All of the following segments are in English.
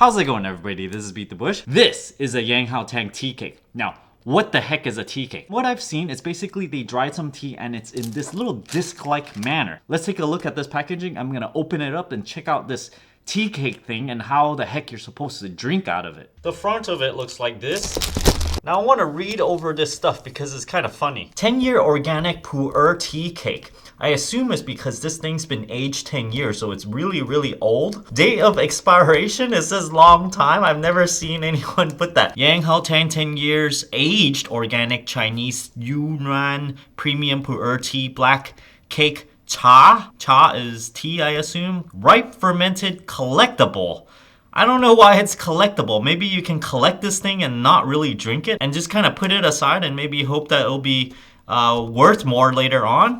How's it going, everybody? This is Beat the Bush. This is a Tang tea cake. Now, what the heck is a tea cake? What I've seen is basically they dried some tea and it's in this little disc-like manner. Let's take a look at this packaging. I'm gonna open it up and check out this tea cake thing and how the heck you're supposed to drink out of it. The front of it looks like this. Now I want to read over this stuff because it's kind of funny. 10-year organic Puerh tea cake. I assume it's because this thing's been aged 10 years, so it's really old. Date of expiration, it says long time. I've never seen anyone put that. Tang 10 years aged organic Chinese Yunnan premium Puerh tea black cake cha. Cha is tea, I assume. Ripe fermented collectible. I don't know why it's collectible. Maybe you can collect this thing and not really drink it and just kind of put it aside and maybe hope that it'll be worth more later on.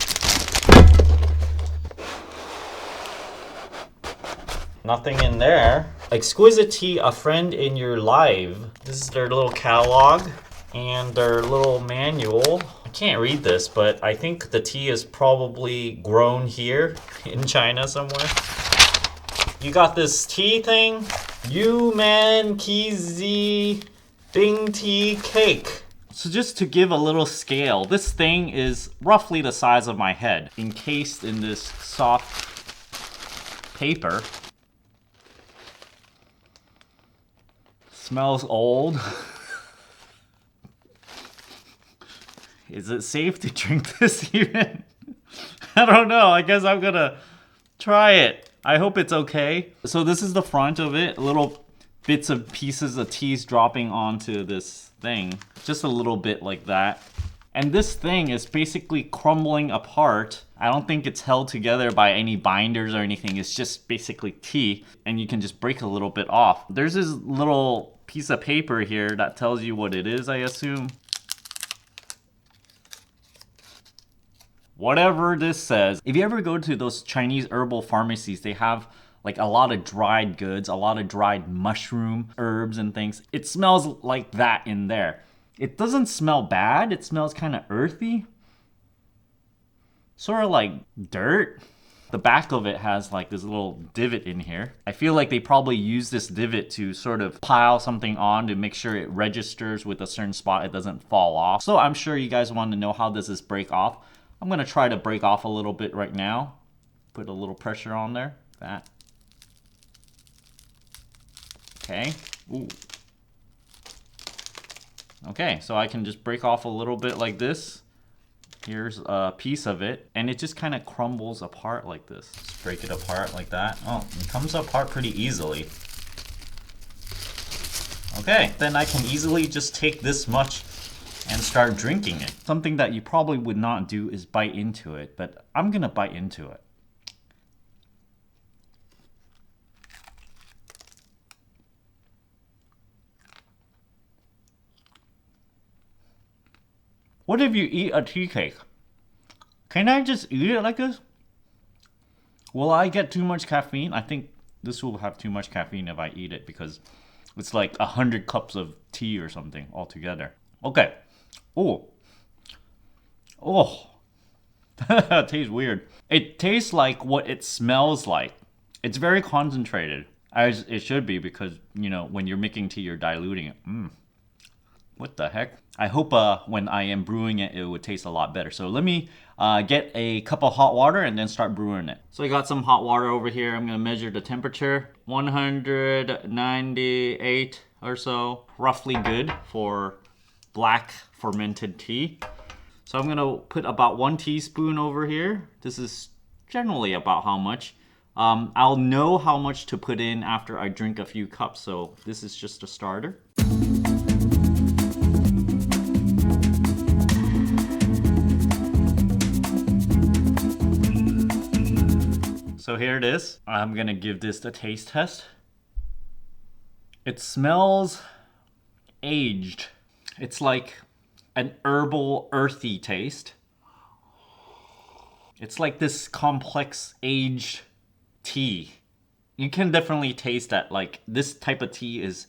Nothing in there. Exquisite tea, a friend in your life. This is their little catalog and their little manual. I can't read this, but I think the tea is probably grown here in China somewhere. You got this tea thing. Yuman Kizi Bing Tea Cake. So just to give a little scale, this thing is roughly the size of my head, encased in this soft paper. Smells old. Is it safe to drink this even? I don't know. I guess I'm gonna try it. I hope it's okay. So this is the front of it. Little bits of pieces of teas dropping onto this thing. Just a little bit like that. And this thing is basically crumbling apart. I don't think it's held together by any binders or anything. It's just basically tea. And you can just break a little bit off. There's this little piece of paper here that tells you what it is, I assume. Whatever this says. If you ever go to those Chinese herbal pharmacies, they have like a lot of dried goods, a lot of dried mushroom, herbs and things. It smells like that in there. It doesn't smell bad. It smells kind of earthy. Sort of like dirt. The back of it has like this little divot in here. I feel like they probably use this divot to sort of pile something on to make sure it registers with a certain spot. It doesn't fall off. So I'm sure you guys want to know how does this break off. I'm gonna try to break off a little bit right now. Put a little pressure on there. That. Okay. Ooh. Okay, so I can just break off a little bit like this. Here's a piece of it, and it just kind of crumbles apart like this. Just break it apart like that. Oh, it comes apart pretty easily. Okay, then I can easily just take this much and start drinking it. Something that you probably would not do is bite into it, but I'm gonna bite into it. What if you eat a tea cake? Can I just eat it like this? Will I get too much caffeine? I think this will have too much caffeine if I eat it because it's like 100 cups of tea or something altogether. Okay. Oh. Oh. That tastes weird. It tastes like what it smells like. It's very concentrated, as it should be because, you know, when you're making tea, you're diluting it. What the heck? I hope when I am brewing it, it would taste a lot better. So let me get a cup of hot water and then start brewing it. So I got some hot water over here. I'm gonna measure the temperature. 198 or so. Roughly good for black fermented tea. So I'm gonna put about 1 teaspoon over here. This is generally about how much. I'll know how much to put in after I drink a few cups. So this is just a starter. So here it is. I'm gonna give this a taste test. It smells aged. It's like an herbal, earthy taste. It's like this complex aged tea. You can definitely taste that. Like this type of tea is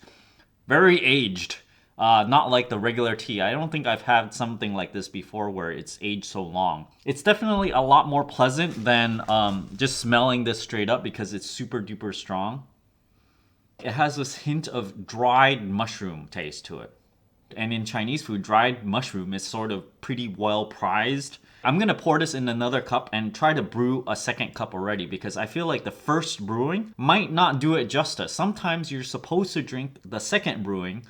very aged. Not like the regular tea. I don't think I've had something like this before where it's aged so long. It's definitely a lot more pleasant than just smelling this straight up because it's super duper strong. It has this hint of dried mushroom taste to it. And in Chinese food, dried mushroom is sort of pretty well prized. I'm gonna pour this in another cup and try to brew a second cup already because I feel like the first brewing might not do it justice. Sometimes you're supposed to drink the second brewing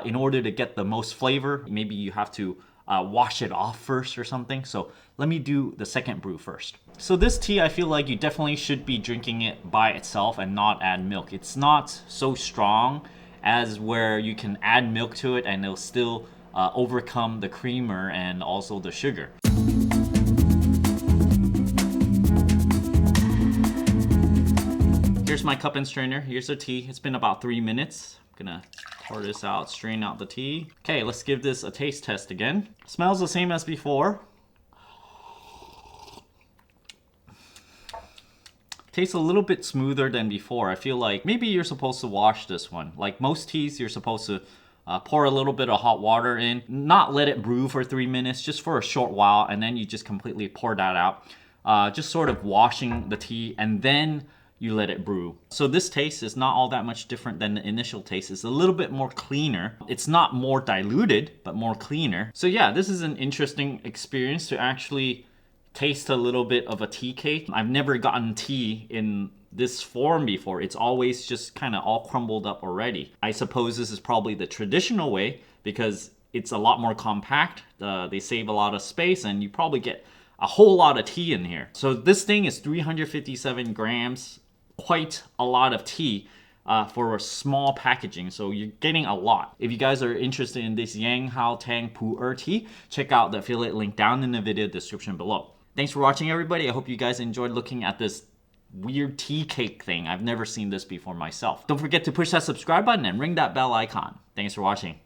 in order to get the most flavor. Maybe you have to wash it off first or something. So let me do the second brew first. So this tea, I feel like you definitely should be drinking it by itself and not add milk. It's not so strong as where you can add milk to it and it'll still overcome the creamer and also the sugar. Here's my cup and strainer. Here's the tea. It's been about 3 minutes. I'm gonna pour this out, strain out the tea. Okay, let's give this a taste test again. Smells the same as before. Tastes a little bit smoother than before. I feel like maybe you're supposed to wash this one. Like most teas, you're supposed to pour a little bit of hot water in, not let it brew for 3 minutes, just for a short while, and then you just completely pour that out. Just sort of washing the tea, and then you let it brew. So this taste is not all that much different than the initial taste. It's a little bit more cleaner. It's not more diluted, but more cleaner. So yeah, this is an interesting experience to actually taste a little bit of a tea cake. I've never gotten tea in this form before. It's always just kind of all crumbled up already. I suppose this is probably the traditional way because it's a lot more compact. They save a lot of space and you probably get a whole lot of tea in here. So this thing is 357 grams, quite a lot of tea for a small packaging, so you're getting a lot. If you guys are interested in this Yang Hao Tang Pu'er tea, check out the affiliate link down in the video description below. Thanks for watching, everybody. I hope you guys enjoyed looking at this weird tea cake thing. I've never seen this before myself. Don't forget to push that subscribe button and ring that bell icon. Thanks for watching.